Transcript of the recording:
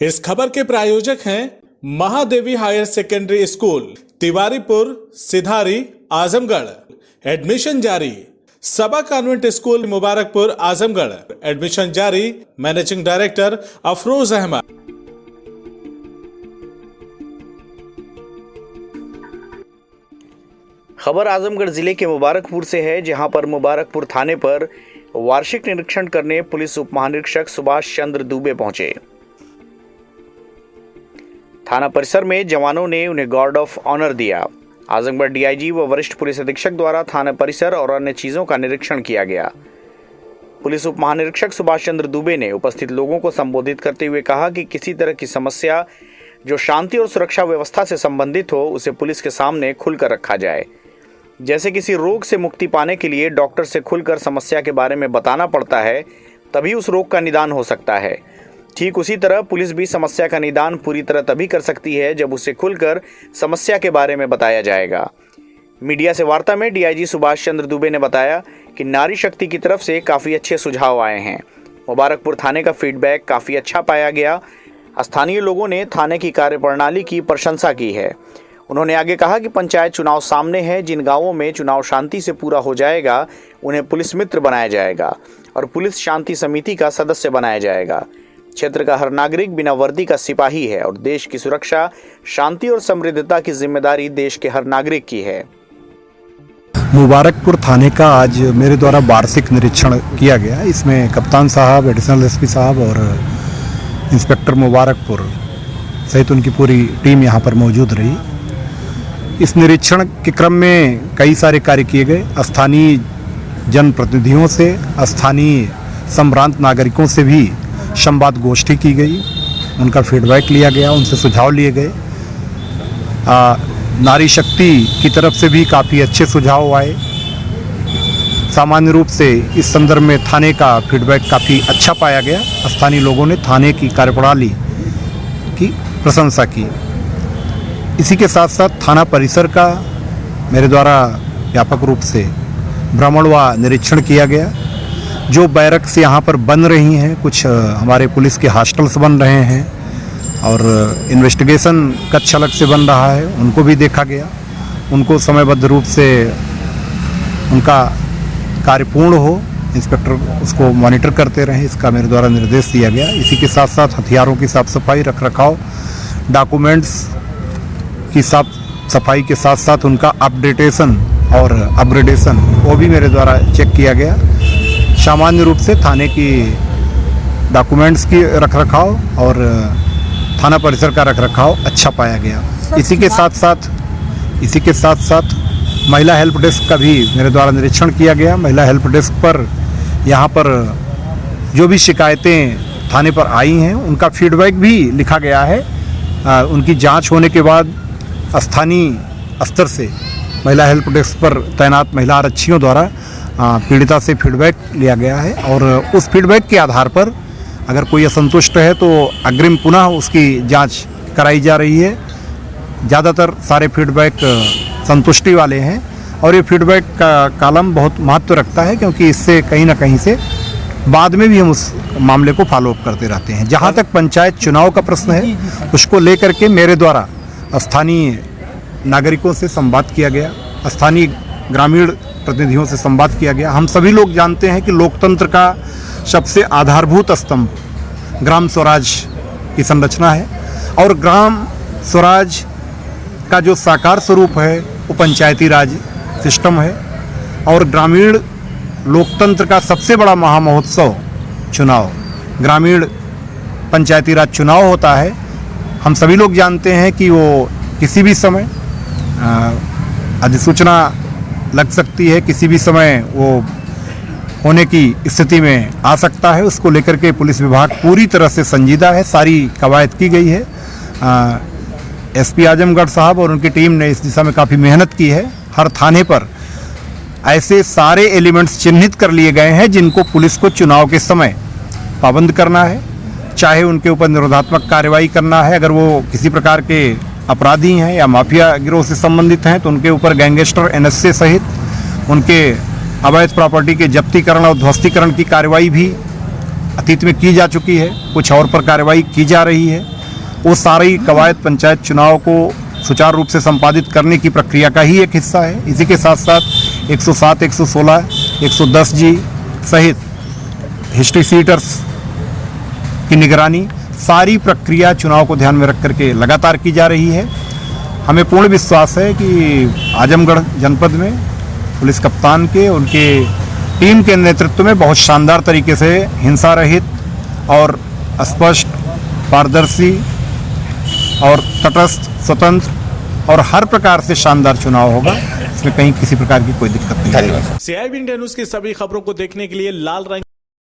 इस खबर के प्रायोजक हैं Mahadevi higher secondary school, Tiwaripur, Sidhari, Azamgarh. Admission जारी। Saba convent school, Mubarakpur, Azamgarh. Admission जारी। Managing director Afroz Ahmad. खबर आजमगढ़ जिले के मुबारकपुर से है, जहां पर मुबारकपुर थाने पर वार्षिक निरीक्षण करने पुलिस उप महानिरीक्षक सुभाष चंद्र दुबे पहुंचे। थाना परिसर में जवानों ने उन्हें गार्ड ऑफ ऑनर दिया। आजमगढ़ डीआईजी व वरिष्ठ पुलिस अधीक्षक द्वारा थाना परिसर और अन्य चीजों का निरीक्षण किया गया। पुलिस उप महानिरीक्षक सुभाष चंद्र दुबे ने उपस्थित लोगों को संबोधित करते हुए कहा कि किसी तरह की समस्या जो शांति और सुरक्षा व्यवस्था से संबंधित हो, उसे पुलिस के सामने खुलकर रखा जाए। जैसे किसी रोग से मुक्ति पाने के लिए डॉक्टर से खुलकर समस्या के बारे में बताना पड़ता है, तभी उस रोग का निदान हो सकता है। ठीक उसी तरह पुलिस भी समस्या का निदान पूरी तरह तभी कर सकती है जब उसे खुलकर समस्या के बारे में बताया जाएगा। मीडिया से वार्ता में डीआईजी सुभाष चंद्र दुबे ने बताया कि नारी शक्ति की तरफ से काफ़ी अच्छे सुझाव आए हैं। मुबारकपुर थाने का फीडबैक काफ़ी अच्छा पाया गया। स्थानीय लोगों ने थाने की कार्यप्रणाली की प्रशंसा की है। उन्होंने आगे कहा कि पंचायत चुनाव सामने है। जिन गांवों में चुनाव शांति से पूरा हो जाएगा, उन्हें पुलिस मित्र बनाया जाएगा और पुलिस शांति समिति का सदस्य बनाया जाएगा। क्षेत्र का हर नागरिक बिना वर्दी का सिपाही है और देश की सुरक्षा, शांति और समृद्धता की जिम्मेदारी देश के हर नागरिक की है। मुबारकपुर थाने का आज मेरे द्वारा वार्षिक निरीक्षण किया गया। इसमें कप्तान साहब, एडिशनल एसपी साहब और इंस्पेक्टर मुबारकपुर सहित उनकी पूरी टीम यहाँ पर मौजूद रही। इस निरीक्षण के क्रम में कई सारे कार्य किए गए। स्थानीय जनप्रतिनिधियों से, स्थानीय संभ्रांत नागरिकों से भी संवाद गोष्ठी की गई, उनका फीडबैक लिया गया, उनसे सुझाव लिए गए। नारी शक्ति की तरफ से भी काफ़ी अच्छे सुझाव आए। सामान्य रूप से इस संदर्भ में थाने का फीडबैक काफ़ी अच्छा पाया गया। स्थानीय लोगों ने थाने की कार्यप्रणाली की प्रशंसा की। इसी के साथ साथ थाना परिसर का मेरे द्वारा व्यापक रूप से भ्रमण व निरीक्षण किया गया। जो बैरक्स यहाँ पर बन रही हैं, कुछ हमारे पुलिस के हॉस्टल्स बन रहे हैं और इन्वेस्टिगेशन कक्ष अलग से बन रहा है, उनको भी देखा गया। उनको समयबद्ध रूप से उनका कार्य पूर्ण हो, इंस्पेक्टर उसको मॉनिटर करते रहें, इसका मेरे द्वारा निर्देश दिया गया। इसी के साथ साथ हथियारों की साफ सफाई, रख रखाव, डॉक्यूमेंट्स की साफ सफाई के साथ साथ उनका अपडेटेशन और अपग्रेडेशन वो भी मेरे द्वारा चेक किया गया। सामान्य रूप से थाने की डॉक्यूमेंट्स की रख रखाव और थाना परिसर का रख रखाव अच्छा पाया गया। इसी के साथ साथ महिला हेल्प डेस्क का भी मेरे द्वारा निरीक्षण किया गया। महिला हेल्प डेस्क पर यहाँ पर जो भी शिकायतें थाने पर आई हैं, उनका फीडबैक भी लिखा गया है। उनकी जांच होने के बाद स्थानीय स्तर से महिला हेल्प डेस्क पर तैनात महिला आरक्षियों द्वारा पीड़िता से फीडबैक लिया गया है और उस फीडबैक के आधार पर अगर कोई असंतुष्ट है तो अग्रिम पुनः उसकी जांच कराई जा रही है। ज़्यादातर सारे फीडबैक संतुष्टि वाले हैं और ये फीडबैक का कॉलम बहुत महत्व रखता है, क्योंकि इससे कहीं ना कहीं से बाद में भी हम उस मामले को फॉलोअप करते रहते हैं। जहाँ तक पंचायत चुनाव का प्रश्न है, उसको लेकर के मेरे द्वारा स्थानीय नागरिकों से संवाद किया गया, स्थानीय ग्रामीण प्रतिनिधियों से संवाद किया गया। हम सभी लोग जानते हैं कि लोकतंत्र का सबसे आधारभूत स्तंभ ग्राम स्वराज की संरचना है और ग्राम स्वराज का जो साकार स्वरूप है वो पंचायती राज सिस्टम है और ग्रामीण लोकतंत्र का सबसे बड़ा महामहोत्सव चुनाव, ग्रामीण पंचायती राज चुनाव होता है। हम सभी लोग जानते हैं कि वो किसी भी समय अधिसूचना लग सकती है, किसी भी समय वो होने की स्थिति में आ सकता है। उसको लेकर के पुलिस विभाग पूरी तरह से संजीदा है। सारी कवायद की गई है। एसपी आजमगढ़ साहब और उनकी टीम ने इस दिशा में काफ़ी मेहनत की है। हर थाने पर ऐसे सारे एलिमेंट्स चिन्हित कर लिए गए हैं जिनको पुलिस को चुनाव के समय पाबंद करना है, चाहे उनके ऊपर निरोधात्मक कार्रवाई करना है। अगर वो किसी प्रकार के अपराधी हैं या माफिया गिरोह से संबंधित हैं तो उनके ऊपर गैंगस्टर एनएसए सहित उनके अवैध प्रॉपर्टी के जब्तीकरण और ध्वस्तीकरण की कार्रवाई भी अतीत में की जा चुकी है, कुछ और पर कार्रवाई की जा रही है। वो सारी कवायद पंचायत चुनाव को सुचारू रूप से संपादित करने की प्रक्रिया का ही एक हिस्सा है। इसी के साथ साथ 107, 116, 110 जी सहित हिस्ट्री सीटर्स की निगरानी, सारी प्रक्रिया चुनाव को ध्यान में रख करके लगातार की जा रही है। हमें पूर्ण विश्वास है कि आजमगढ़ जनपद में पुलिस कप्तान के उनके टीम के नेतृत्व में बहुत शानदार तरीके से हिंसा रहित और स्पष्ट, पारदर्शी और तटस्थ, स्वतंत्र और हर प्रकार से शानदार चुनाव होगा। इसमें कहीं किसी प्रकार की कोई दिक्कत नहीं है। CIB इंडिया न्यूज की सभी खबरों को देखने के लिए लाल रंग